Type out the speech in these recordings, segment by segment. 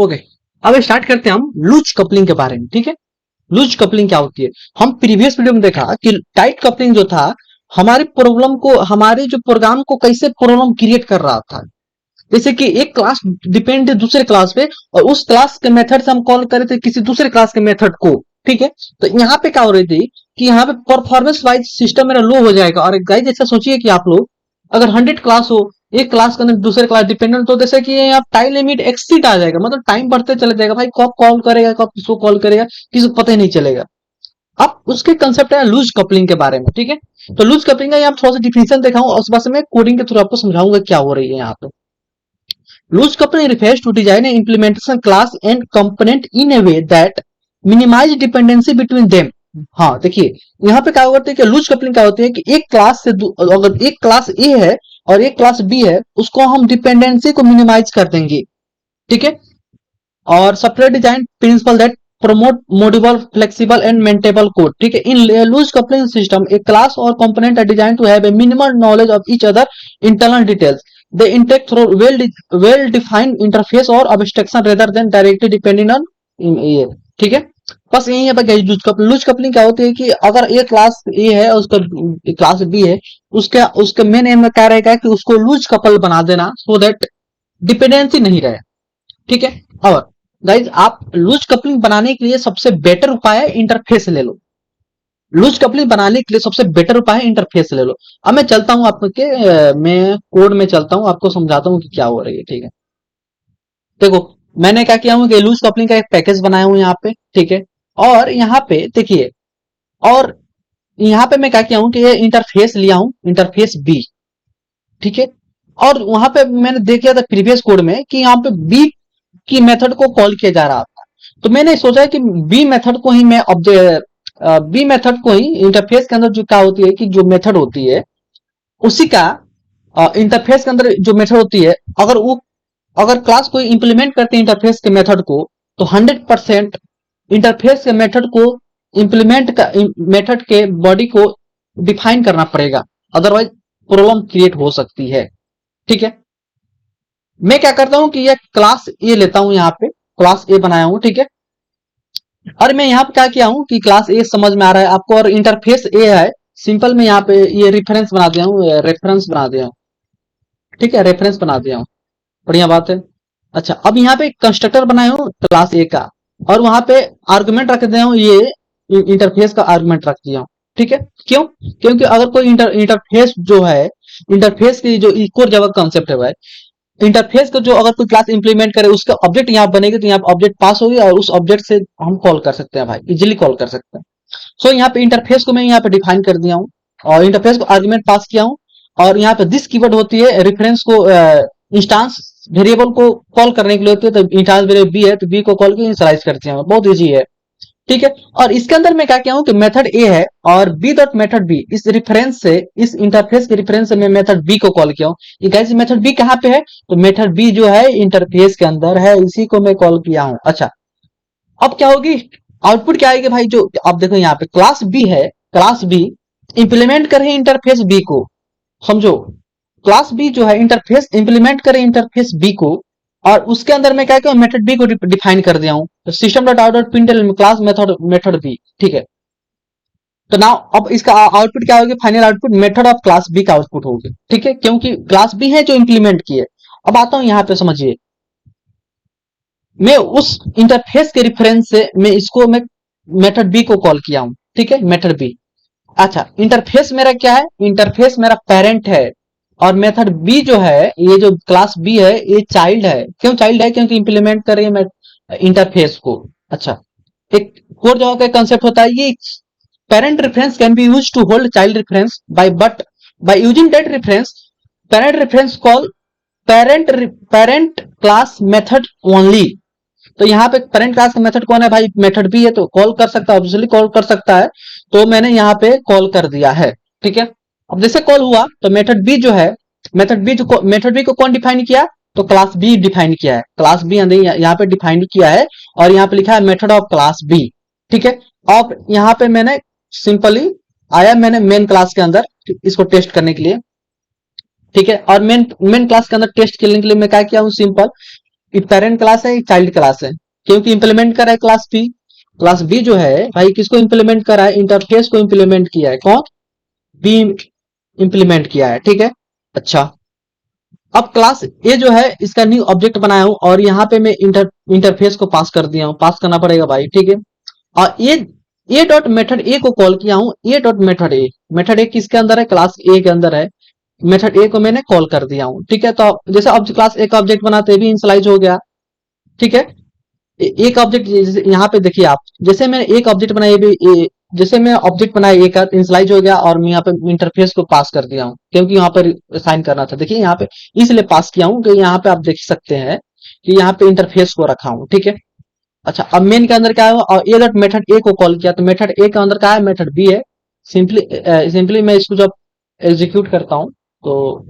Okay, अब start करते हैं हम लूज कपलिंग के बारे में। ठीक है, लूज कपलिंग क्या होती है? हम प्रीवियस वीडियो में देखा कि टाइट कपलिंग जो था हमारे प्रॉब्लम को, हमारे जो प्रोग्राम को कैसे प्रॉब्लम क्रिएट कर रहा था। जैसे कि एक क्लास डिपेंड है दूसरे क्लास पे और उस क्लास के मेथड से हम कॉल करे थे किसी दूसरे क्लास के मेथड को। ठीक है, तो यहाँ पे क्या हो रही थी कि यहाँ पे परफॉर्मेंस वाइज सिस्टम मेरा लो हो जाएगा। और गाइस ऐसा सोचिए कि आप लोग अगर 100 क्लास हो, एक क्लास के अंदर दूसरे क्लास डिपेंडेंट, तो जैसे कि आप टाइम लिमिट एक्सीड आ जाएगा, मतलब टाइम बढ़ते चले जाएगा। भाई कब कॉल करेगा, कब किसको कॉल करेगा, किसी को पता ही नहीं चलेगा। अब उसके कंसेप्ट है लूज कपलिंग के बारे में। ठीक है, तो लूज कपलिंग का यहाँ थोड़ा सा डिफिनेशन दिखाऊंगा, उस बात से मैं कोडिंग के थ्रू आपको समझाऊंगा क्या हो रही है यहाँ पे। Loose coupling refers to design and implementation class and component in a way that minimize dependency between them। हाँ देखिए, यहाँ पे क्या होता है कि लूज कपलिंग क्या होती है कि एक क्लास से अगर एक क्लास ए है और एक क्लास बी है, उसको हम डिपेंडेंसी को मिनिमाइज कर देंगे। ठीक है, और software design principal that promote module flexible and maintainable code। ठीक है, in loose coupling system a class or component are designed to have a minimal knowledge of each other internal details। they interact through well defined interface or abstraction rather than directly depending on ये। ठीक है, बस यही है। Loose coupling क्या होती है कि अगर एक क्लास ए है और उसका क्लास बी है, उसका उसका मेन एम क्या रहेगा कि उसको लूज कपल बना देना सो दैट डिपेंडेंसी नहीं रहे। ठीक है, और गाइज आप लूज कपलिंग बनाने के लिए सबसे बेटर उपाय है इंटरफेस ले लो। लूज कपलिंग बनाने के लिए सबसे बेटर उपाय है इंटरफेस ले लो। अब मैं चलता हूं आपके मैं कोड में चलता हूं, आपको समझाता हूं कि क्या हो रही है। ठीक है, देखो मैंने क्या किया हूं कि लूज कपलिंग का एक पैकेज बनाया हूं यहाँ पे। ठीक है, और यहाँ पे देखिए, और यहाँ पे मैं क्या किया हूं कि ये इंटरफेस लिया हूं, इंटरफेस बी। ठीक है, और वहां पे मैंने देख लिया था प्रीवियस कोड में कि यहाँ पे बी की मेथड को कॉल किया जा रहा था। तो मैंने सोचा कि बी मेथड को ही मैं बी मेथड को ही इंटरफेस के अंदर जो क्या होती है कि जो मेथड होती है उसी का इंटरफेस के अंदर जो मेथड होती है, अगर वो अगर क्लास को इंप्लीमेंट करते हैं इंटरफेस के मेथड को, तो 100% इंटरफेस के मेथड को इंप्लीमेंट का मेथड के बॉडी को डिफाइन करना पड़ेगा, अदरवाइज प्रॉब्लम क्रिएट हो सकती है। ठीक है, मैं क्या करता हूं कि ये क्लास ए लेता हूं, यहाँ पे क्लास ए बनाया हूं। ठीक है, और मैं यहाँ पे क्या किया हूं कि क्लास ए समझ में आ रहा है आपको, और इंटरफेस ए है सिंपल। में यहाँ पे ये रेफरेंस बना दिया हूं, रेफरेंस बना दिया हूं। ठीक है, रेफरेंस बना दिया हूं, बढ़िया बात है। अच्छा, अब यहाँ पे कंस्ट्रक्टर बनाया हूं क्लास ए का, और वहां पे आर्गुमेंट रख दिया हूं, ये इंटरफेस का आर्गुमेंट रख दिया हूं। ठीक है, क्यों? क्योंकि अगर कोई इंटरफेस जो है, इंटरफेस की जो कोर जावा कंसेप्ट है, इंटरफेस को जो अगर कोई क्लास इंप्लीमेंट करे उसका ऑब्जेक्ट यहाँ बनेगी, तो यहाँ पे ऑब्जेक्ट पास होगी और उस ऑब्जेक्ट से हम कॉल कर सकते हैं भाई, इजीली कॉल कर सकते हैं। सो यहाँ पे इंटरफेस को मैं यहाँ पे डिफाइन कर दिया हूँ और इंटरफेस को आर्गुमेंट पास किया हूँ। और यहाँ पे दिस कीवर्ड होती है रेफरेंस को, इंस्टांस वेरिएबल को कॉल करने के लिए होती है। तो इंस्टांस वेरिएबल बी है तो बी को कॉल की इनिशियलाइज करते हैं, बहुत ईजी है। ठीक है, और इसके अंदर मैं क्या किया हूं कि मेथड ए है और बी डॉट मेथड बी, इस रेफरेंस से, इस इंटरफेस के रेफरेंस से मैं मेथड बी को कॉल किया हूं। ये गाइस मेथड बी कहां पे है? तो मेथड बी जो है इंटरफेस के अंदर है, इसी को मैं कॉल किया हूं। अच्छा, अब क्या होगी, आउटपुट क्या आएगी भाई? जो आप देखो यहाँ पे क्लास बी है, क्लास बी इंप्लीमेंट करे इंटरफेस बी को, समझो क्लास बी जो है इंटरफेस इंप्लीमेंट करे इंटरफेस बी को, और उसके अंदर मैं क्या किया, मेथड बी को डिफाइन कर दिया हूं। तो system dot out dot println class method method B. ठीक है, तो नाउ अब इसका आउटपुट क्या होगी? Final output method of class B का आउटपुट होगी। ठीक है, क्योंकि क्लास बी है जो इंप्लीमेंट की है। अब आता हूं यहाँ पे, समझिए, मैं उस इंटरफेस के रेफरेंस से मैं मेथड बी को कॉल किया हूं। ठीक है, मेथड बी। अच्छा, इंटरफेस मेरा क्या है? इंटरफेस मेरा पेरेंट है और मेथड बी जो है, ये जो क्लास बी है, ये चाइल्ड है। क्यों चाइल्ड है? क्योंकि इंप्लीमेंट कर रही है मैं इंटरफेस को। अच्छा, एक कोर जावा का कंसेप्ट होता है, ये parent reference can be used to hold child reference by using that reference parent reference call parent class method only. तो यहाँ पे पेरेंट क्लास का मेथड कौन है भाई? मेथड बी है, तो कॉल कर सकता है, ऑब्वियसली कॉल कर सकता है। तो मैंने यहाँ पे कॉल कर दिया है। ठीक है, अब जैसे कॉल हुआ तो मेथड बी जो है, मेथड बी को कौन डिफाइन किया? तो क्लास बी डिफाइन किया है, क्लास बी यहाँ पे डिफाइन किया है, और यहाँ पे लिखा है मेथड ऑफ क्लास बी। ठीक है, अब यहाँ पे मैंने सिंपली आया, मैंने मेन क्लास के अंदर इसको टेस्ट करने के लिए। ठीक है, और मेन क्लास के अंदर टेस्ट करने के लिए मैं क्या किया हूँ? सिंपल पेरेंट क्लास है, चाइल्ड क्लास है, क्योंकि इंप्लीमेंट करा है क्लास बी जो है भाई किसको इंप्लीमेंट करा है, इंटरफेस को इंप्लीमेंट किया है, कौन, बी इंप्लीमेंट किया है, ठीक है। अच्छा, अब क्लास ए जो है इसका न्यू ऑब्जेक्ट बनाया हूं और यहाँ पे मैं इंटरफेस को पास कर दिया हूं, पास करना पड़ेगा भाई, ठीक है। और ए डॉट मेथड ए को कॉल किया हूं, मेथड ए किसके अंदर है, क्लास ए के अंदर है, मेथड ए को मैंने कॉल कर दिया हूं, ठीक है। तो जैसे अब क्लास ए का ऑब्जेक्ट बनाते भी इंसलाइज हो गया, ठीक है। एक ऑब्जेक्ट यहाँ पे देखिए आप, जैसे मैंने एक ऑब्जेक्ट बनाया जैसे मैं ऑब्जेक्ट बनाया एक इंसलाइज हो गया और मैं यहाँ पे इंटरफेस को पास कर दिया हूँ क्योंकि यहाँ पर साइन करना था, देखिए यहाँ पे इसलिए पास किया हूँ कि यहाँ पे आप देख सकते हैं कि यहाँ पे इंटरफेस को रखा हूँ, ठीक है। अच्छा, अब मेन के अंदर क्या है और ए डॉट मेथड ए को कॉल किया तो मेथड ए के अंदर क्या है, मेथड बी है। सिंपली मैं इसको जब एग्जीक्यूट करता हूँ तो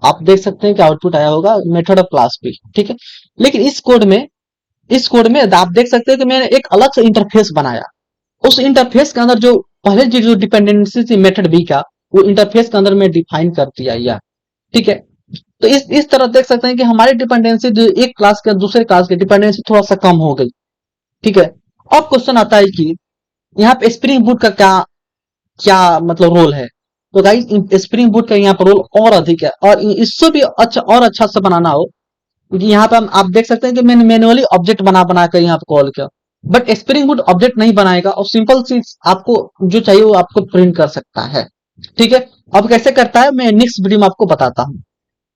आप देख सकते हैं कि आउटपुट आया होगा मेथड ऑफ क्लास बी, ठीक है। लेकिन इस कोड में आप देख सकते हैं कि मैंने एक अलग से इंटरफेस बनाया, उस इंटरफेस के अंदर जो पहले जो डिपेंडेंसी थी मेथड बी का, वो इंटरफेस के अंदर में डिफाइन कर दिया या, ठीक है। तो इस तरह देख सकते हैं कि हमारी डिपेंडेंसी जो एक क्लास के दूसरे क्लास की डिपेंडेंसी थोड़ा सा कम हो गई, ठीक है। अब क्वेश्चन आता है कि यहाँ पे स्प्रिंग बूट का क्या क्या मतलब रोल है, तो गाइस स्प्रिंग बूट का यहाँ पर रोल और अधिक है और इससे भी अच्छा से बनाना हो, क्योंकि यहाँ पे आप देख सकते हैं कि मैंने मैन्युअली ऑब्जेक्ट बना कर यहाँ पे कॉल किया, बट स्प्रिंग बूट ऑब्जेक्ट नहीं बनाएगा और सिंपल सी आपको जो चाहिए वो आपको प्रिंट कर सकता है, ठीक है। अब कैसे करता है मैं नेक्स्ट वीडियो में आपको बताता हूँ।